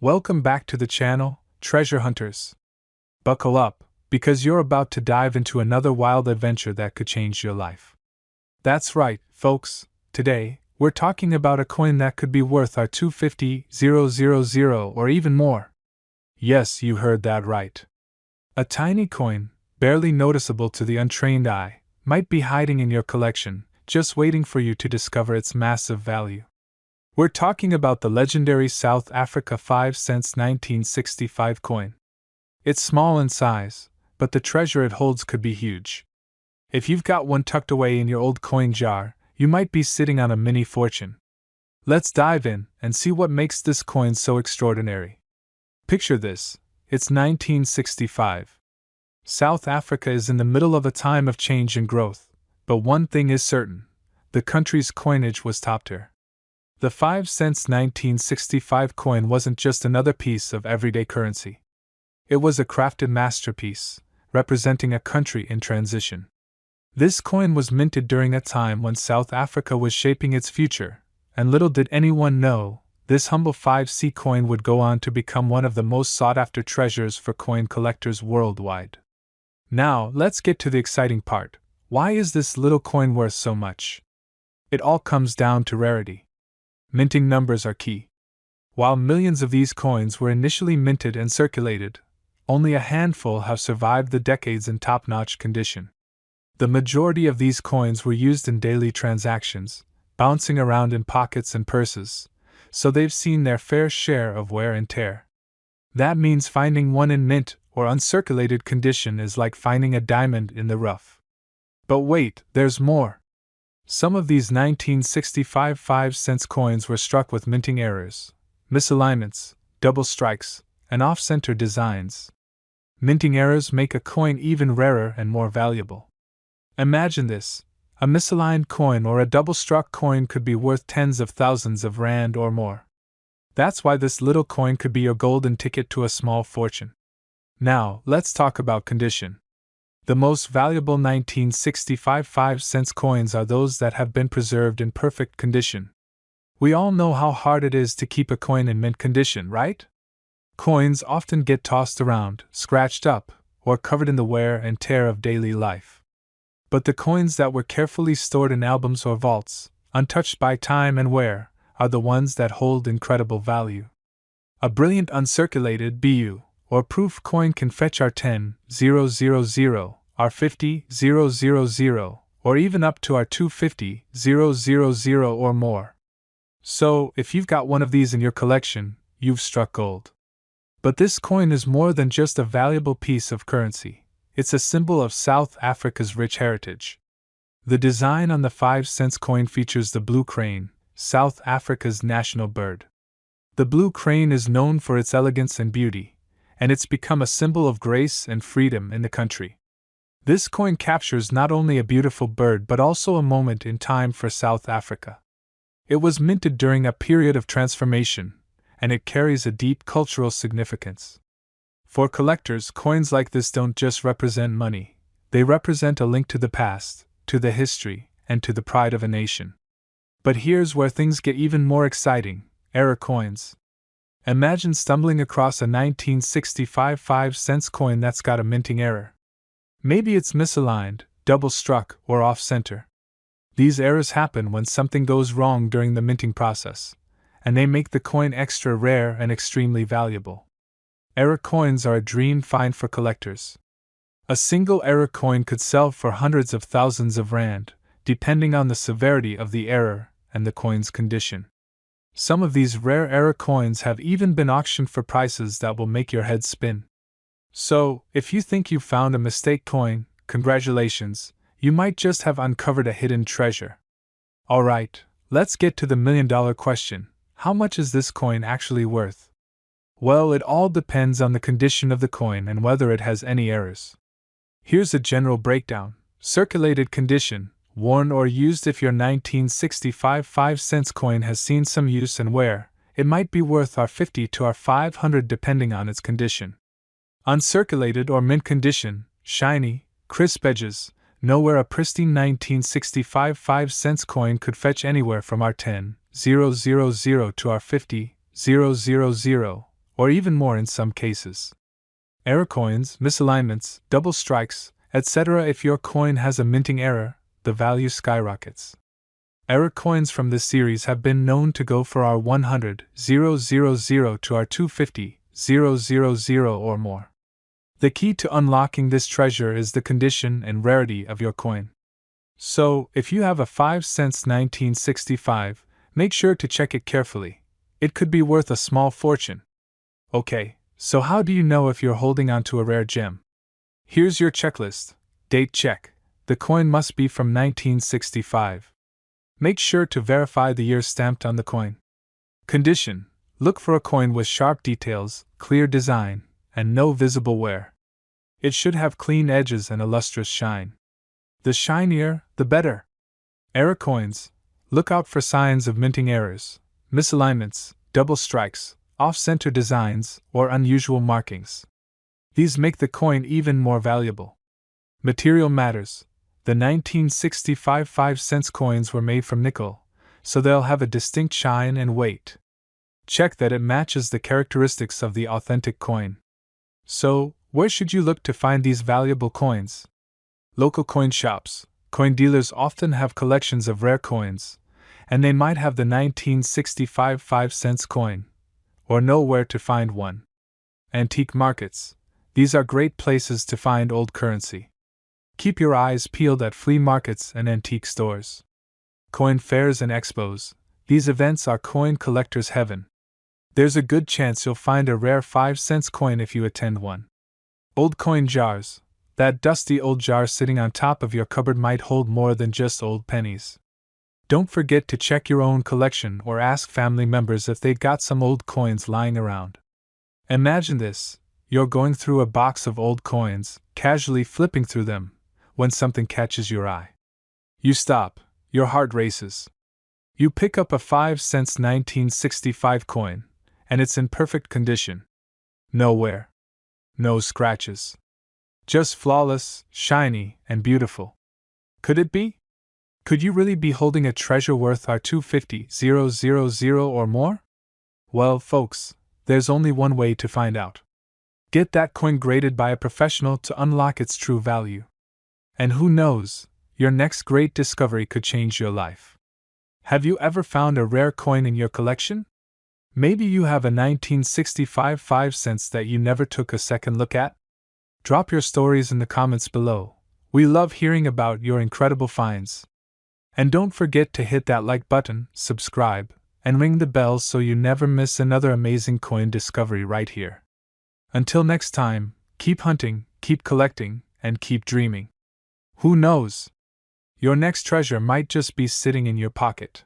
Welcome back to the channel, Treasure Hunters. Buckle up, because you're about to dive into another wild adventure that could change your life. That's right, folks, today, we're talking about a coin that could be worth our 250,000 or even more. Yes, you heard that right. A tiny coin, barely noticeable to the untrained eye, might be hiding in your collection, just waiting for you to discover its massive value. We're talking about the legendary South Africa 5 cents 1965 coin. It's small in size, but the treasure it holds could be huge. If you've got one tucked away in your old coin jar, you might be sitting on a mini fortune. Let's dive in and see what makes this coin so extraordinary. Picture this, it's 1965. South Africa is in the middle of a time of change and growth, but one thing is certain, the country's coinage was top tier. The 5 cents 1965 coin wasn't just another piece of everyday currency. It was a crafted masterpiece, representing a country in transition. This coin was minted during a time when South Africa was shaping its future, and little did anyone know, this humble 5C coin would go on to become one of the most sought-after treasures for coin collectors worldwide. Now, let's get to the exciting part. Why is this little coin worth so much? It all comes down to rarity. Minting numbers are key. While millions of these coins were initially minted and circulated, only a handful have survived the decades in top-notch condition. The majority of these coins were used in daily transactions, bouncing around in pockets and purses, so they've seen their fair share of wear and tear. That means finding one in mint or uncirculated condition is like finding a diamond in the rough. But wait, there's more. Some of these 1965 5 cents coins were struck with minting errors, misalignments, double strikes, and off-center designs. Minting errors make a coin even rarer and more valuable. Imagine this, a misaligned coin or a double-struck coin could be worth tens of thousands of rand or more. That's why this little coin could be your golden ticket to a small fortune. Now, let's talk about condition. The most valuable 1965 5 cents coins are those that have been preserved in perfect condition. We all know how hard it is to keep a coin in mint condition, right? Coins often get tossed around, scratched up, or covered in the wear and tear of daily life. But the coins that were carefully stored in albums or vaults, untouched by time and wear, are the ones that hold incredible value. A brilliant uncirculated BU or proof coin can fetch our 10,000, our 50,000, or even up to our 250,000 or more. So, if you've got one of these in your collection, you've struck gold. But this coin is more than just a valuable piece of currency. It's a symbol of South Africa's rich heritage. The design on the 5 cents coin features the blue crane, South Africa's national bird. The blue crane is known for its elegance and beauty, and it's become a symbol of grace and freedom in the country. This coin captures not only a beautiful bird but also a moment in time for South Africa. It was minted during a period of transformation, and it carries a deep cultural significance. For collectors, coins like this don't just represent money, they represent a link to the past, to the history, and to the pride of a nation. But here's where things get even more exciting: error coins. Imagine stumbling across a 1965 5 cents coin that's got a minting error. Maybe it's misaligned, double-struck, or off-center. These errors happen when something goes wrong during the minting process, and they make the coin extra rare and extremely valuable. Error coins are a dream find for collectors. A single error coin could sell for hundreds of thousands of rand, depending on the severity of the error and the coin's condition. Some of these rare error coins have even been auctioned for prices that will make your head spin. So, if you think you found a mistake coin, congratulations, you might just have uncovered a hidden treasure. Alright, let's get to the million-dollar question: how much is this coin actually worth? Well, it all depends on the condition of the coin and whether it has any errors. Here's a general breakdown: circulated condition, worn or used. If your 1965 5 cents coin has seen some use and wear, it might be worth our 50 to our 500 depending on its condition. Uncirculated or mint condition, shiny, crisp edges, nowhere. A pristine 1965 5 cents coin could fetch anywhere from our 10,000 to our 50,000, or even more in some cases. Error coins, misalignments, double strikes, etc. If your coin has a minting error, the value skyrockets. Error coins from this series have been known to go for our 100,000 to our 250,000 or more. The key to unlocking this treasure is the condition and rarity of your coin. So, if you have a 5 cents 1965, make sure to check it carefully. It could be worth a small fortune. Okay, so how do you know if you're holding onto a rare gem? Here's your checklist. Date check. The coin must be from 1965. Make sure to verify the year stamped on the coin. Condition. Look for a coin with sharp details, clear design, and no visible wear. It should have clean edges and a lustrous shine. The shinier, the better. Error coins. Look out for signs of minting errors, misalignments, double strikes, off-center designs, or unusual markings. These make the coin even more valuable. Material matters. The 1965 5-cent coins were made from nickel, so they'll have a distinct shine and weight. Check that it matches the characteristics of the authentic coin. So, where should you look to find these valuable coins? Local coin shops. Coin dealers often have collections of rare coins, and they might have the 1965 5-cent coin, or know where to find one. Antique markets. These are great places to find old currency. Keep your eyes peeled at flea markets and antique stores. Coin fairs and expos. These events are coin collectors' heaven. There's a good chance you'll find a rare 5-cent coin if you attend one. Old coin jars. That dusty old jar sitting on top of your cupboard might hold more than just old pennies. Don't forget to check your own collection or ask family members if they've got some old coins lying around. Imagine this: you're going through a box of old coins, casually flipping through them, when something catches your eye. You stop, your heart races. You pick up a 5 cents 1965 coin, and it's in perfect condition. No wear. No scratches. Just flawless, shiny, and beautiful. Could it be? Could you really be holding a treasure worth our 250,000 or more? Well, folks, there's only one way to find out. Get that coin graded by a professional to unlock its true value. And who knows, your next great discovery could change your life. Have you ever found a rare coin in your collection? Maybe you have a 1965 5 cents that you never took a second look at? Drop your stories in the comments below. We love hearing about your incredible finds. And don't forget to hit that like button, subscribe, and ring the bell so you never miss another amazing coin discovery right here. Until next time, keep hunting, keep collecting, and keep dreaming. Who knows? Your next treasure might just be sitting in your pocket.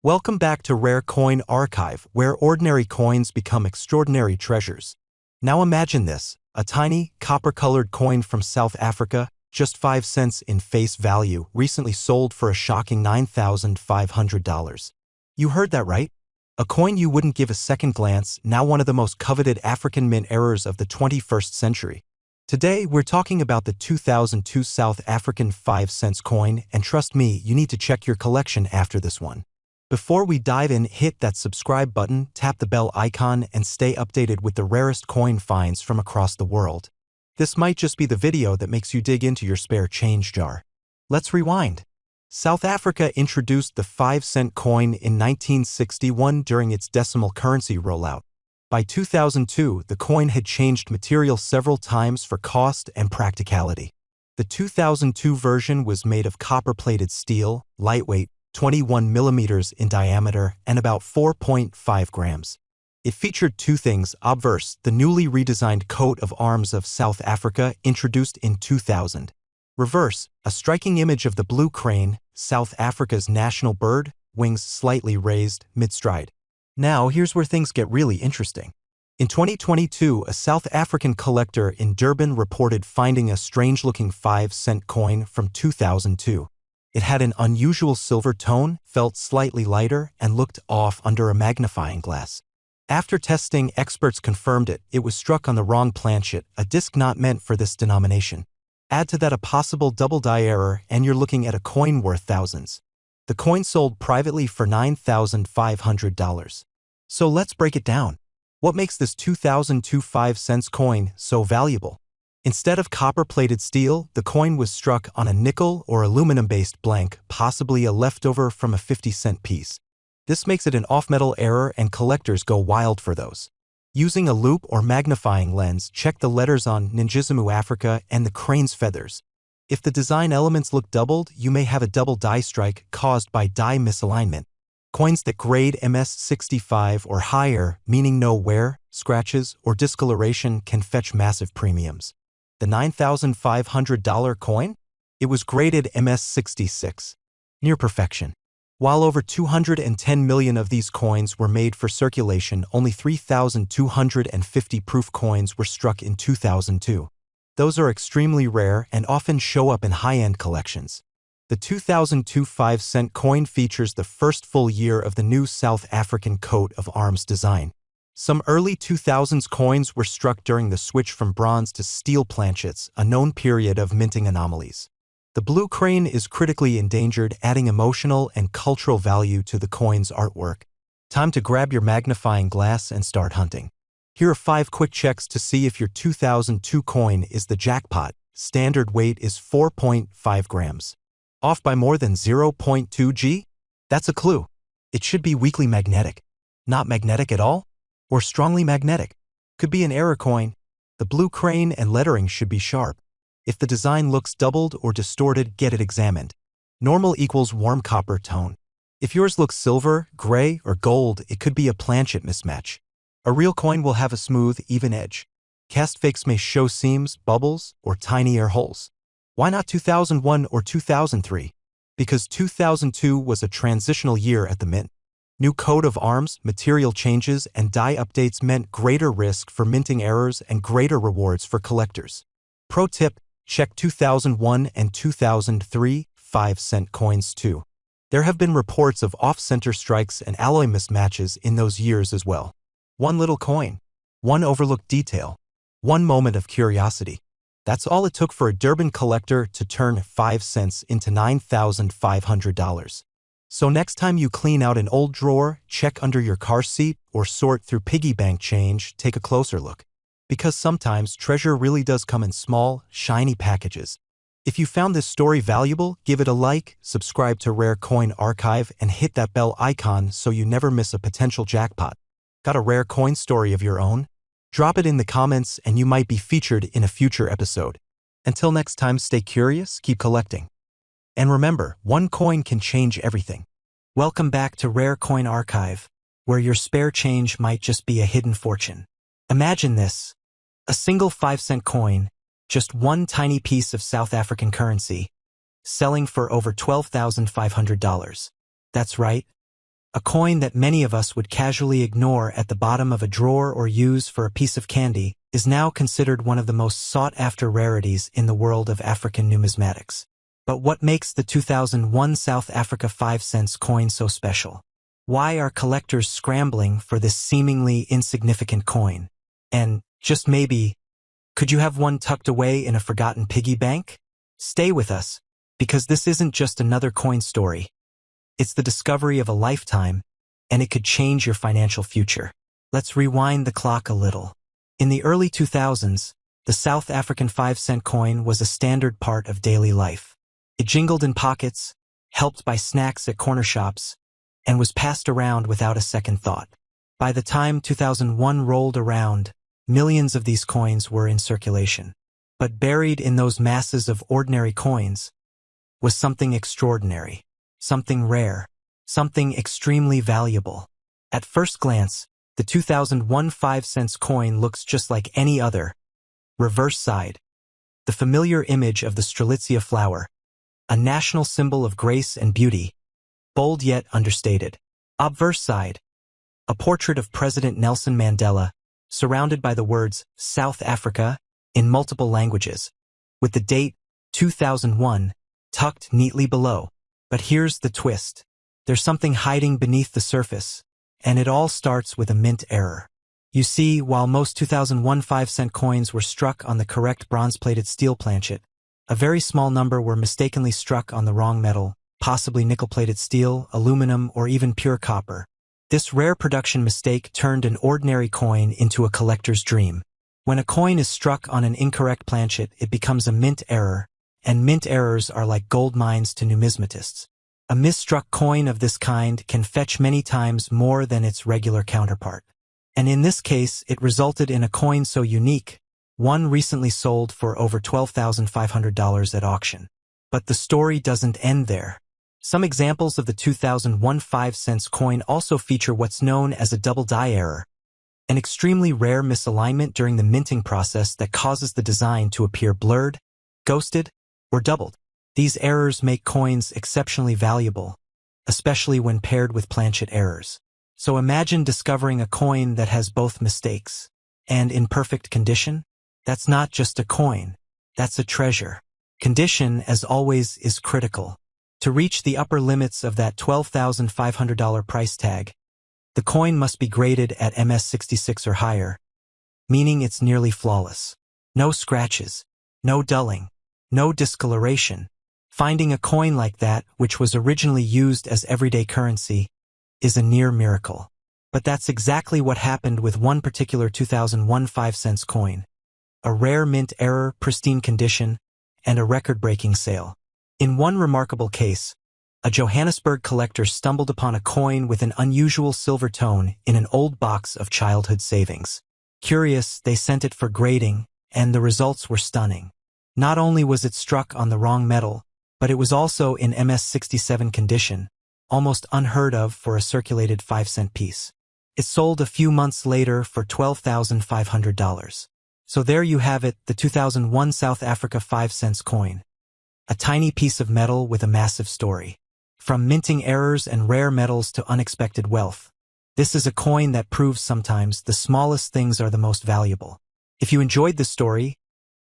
Welcome back to Rare Coin Archive, where ordinary coins become extraordinary treasures. Now imagine this: a tiny, copper-colored coin from South Africa, just 5 cents in face value, recently sold for a shocking $9,500. You heard that right? A coin you wouldn't give a second glance, now one of the most coveted African mint errors of the 21st century. Today, we're talking about the 2002 South African 5 cents coin, and trust me, you need to check your collection after this one. Before we dive in, hit that subscribe button, tap the bell icon, and stay updated with the rarest coin finds from across the world. This might just be the video that makes you dig into your spare change jar. Let's rewind. South Africa introduced the 5 cent coin in 1961 during its decimal currency rollout. By 2002, the coin had changed material several times for cost and practicality. The 2002 version was made of copper-plated steel, lightweight, 21 millimeters in diameter, and about 4.5 grams. It featured two things: obverse, the newly redesigned coat of arms of South Africa introduced in 2000. Reverse, a striking image of the blue crane, South Africa's national bird, wings slightly raised, mid-stride. Now, here's where things get really interesting. In 2022, a South African collector in Durban reported finding a strange-looking 5 cent coin from 2002. It had an unusual silver tone, felt slightly lighter, and looked off under a magnifying glass. After testing, experts confirmed it was struck on the wrong planchet, a disc not meant for this denomination. Add to that a possible double die error, and you're looking at a coin worth thousands. The coin sold privately for $9,500. So let's break it down. What makes this 2002 5-cent coin so valuable? Instead of copper-plated steel, the coin was struck on a nickel or aluminum-based blank, possibly a leftover from a 50-cent piece. This makes it an off-metal error, and collectors go wild for those. Using a loupe or magnifying lens, check the letters on Ningizimu Africa and the crane's feathers. If the design elements look doubled, you may have a double die strike caused by die misalignment. Coins that grade MS65 or higher, meaning no wear, scratches, or discoloration, can fetch massive premiums. The $9,500 coin? It was graded MS66. Near perfection. While over 210 million of these coins were made for circulation, only 3,250 proof coins were struck in 2002. Those are extremely rare and often show up in high-end collections. The 2002 5-cent coin features the first full year of the new South African coat of arms design. Some early 2000s coins were struck during the switch from bronze to steel planchets, a known period of minting anomalies. The blue crane is critically endangered, adding emotional and cultural value to the coin's artwork. Time to grab your magnifying glass and start hunting. Here are 5 quick checks to see if your 2002 coin is the jackpot. Standard weight is 4.5 grams. Off by more than 0.2 g? That's a clue. It should be weakly magnetic. Not magnetic at all? Or strongly magnetic? Could be an error coin. The blue crane and lettering should be sharp. If the design looks doubled or distorted, get it examined. Normal equals warm copper tone. If yours looks silver, gray, or gold, it could be a planchet mismatch. A real coin will have a smooth, even edge. Cast fakes may show seams, bubbles, or tiny air holes. Why not 2001 or 2003? Because 2002 was a transitional year at the mint. New coat of arms, material changes, and die updates meant greater risk for minting errors and greater rewards for collectors. Pro tip, check 2001 and 2003 5-cent coins too. There have been reports of off-center strikes and alloy mismatches in those years as well. One little coin. One overlooked detail. One moment of curiosity. That's all it took for a Durban collector to turn 5 cents into $9,500. So next time you clean out an old drawer, check under your car seat, or sort through piggy bank change, take a closer look. Because sometimes treasure really does come in small, shiny packages. If you found this story valuable, give it a like, subscribe to Rare Coin Archive, and hit that bell icon so you never miss a potential jackpot. Got a rare coin story of your own? Drop it in the comments and you might be featured in a future episode. Until next time, stay curious, keep collecting. And remember, one coin can change everything. Welcome back to Rare Coin Archive, where your spare change might just be a hidden fortune. Imagine this. A single 5-cent coin, just one tiny piece of South African currency, selling for over $12,500. That's right. A coin that many of us would casually ignore at the bottom of a drawer or use for a piece of candy is now considered one of the most sought-after rarities in the world of African numismatics. But what makes the 2001 South Africa 5-cent coin so special? Why are collectors scrambling for this seemingly insignificant coin? And, just maybe, could you have one tucked away in a forgotten piggy bank? Stay with us, because this isn't just another coin story. It's the discovery of a lifetime, and it could change your financial future. Let's rewind the clock a little. In the early 2000s, the South African 5-cent coin was a standard part of daily life. It jingled in pockets, helped buy snacks at corner shops, and was passed around without a second thought. By the time 2001 rolled around, millions of these coins were in circulation. But buried in those masses of ordinary coins was something extraordinary. Something rare, something extremely valuable. At first glance, the 2001 5-cent coin looks just like any other. Reverse side. The familiar image of the Strelitzia flower, a national symbol of grace and beauty, bold yet understated. Obverse side. A portrait of President Nelson Mandela, surrounded by the words South Africa in multiple languages, with the date 2001 tucked neatly below. But here's the twist. There's something hiding beneath the surface, and it all starts with a mint error. You see, while most 2001 5-cent coins were struck on the correct bronze-plated steel planchet, a very small number were mistakenly struck on the wrong metal, possibly nickel-plated steel, aluminum, or even pure copper. This rare production mistake turned an ordinary coin into a collector's dream. When a coin is struck on an incorrect planchet, it becomes a mint error, and mint errors are like gold mines to numismatists. A misstruck coin of this kind can fetch many times more than its regular counterpart. And in this case, it resulted in a coin so unique, one recently sold for over $12,500 at auction. But the story doesn't end there. Some examples of the 2001 5-cent coin also feature what's known as a double die error, an extremely rare misalignment during the minting process that causes the design to appear blurred, ghosted, or doubled. These errors make coins exceptionally valuable, especially when paired with planchet errors. So imagine discovering a coin that has both mistakes and in perfect condition. That's not just a coin, that's a treasure. Condition, as always, is critical. To reach the upper limits of that $12,500 price tag, the coin must be graded at MS66 or higher, meaning it's nearly flawless. No scratches, no dulling, no discoloration. Finding a coin like that, which was originally used as everyday currency, is a near miracle. But that's exactly what happened with one particular 2001 5-cent coin. A rare mint error, pristine condition, and a record-breaking sale. In one remarkable case, a Johannesburg collector stumbled upon a coin with an unusual silver tone in an old box of childhood savings. Curious, they sent it for grading, and the results were stunning. Not only was it struck on the wrong metal, but it was also in MS67 condition, almost unheard of for a circulated 5-cent piece. It sold a few months later for $12,500. So there you have it, the 2001 South Africa 5-cent coin. A tiny piece of metal with a massive story. From minting errors and rare metals to unexpected wealth. This is a coin that proves sometimes the smallest things are the most valuable. If you enjoyed this story,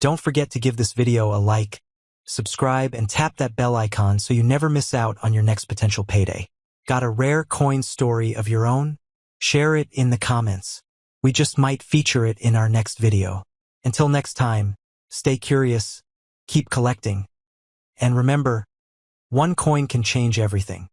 don't forget to give this video a like, subscribe, and tap that bell icon so you never miss out on your next potential payday. Got a rare coin story of your own? Share it in the comments. We just might feature it in our next video. Until next time, stay curious, keep collecting, and remember, one coin can change everything.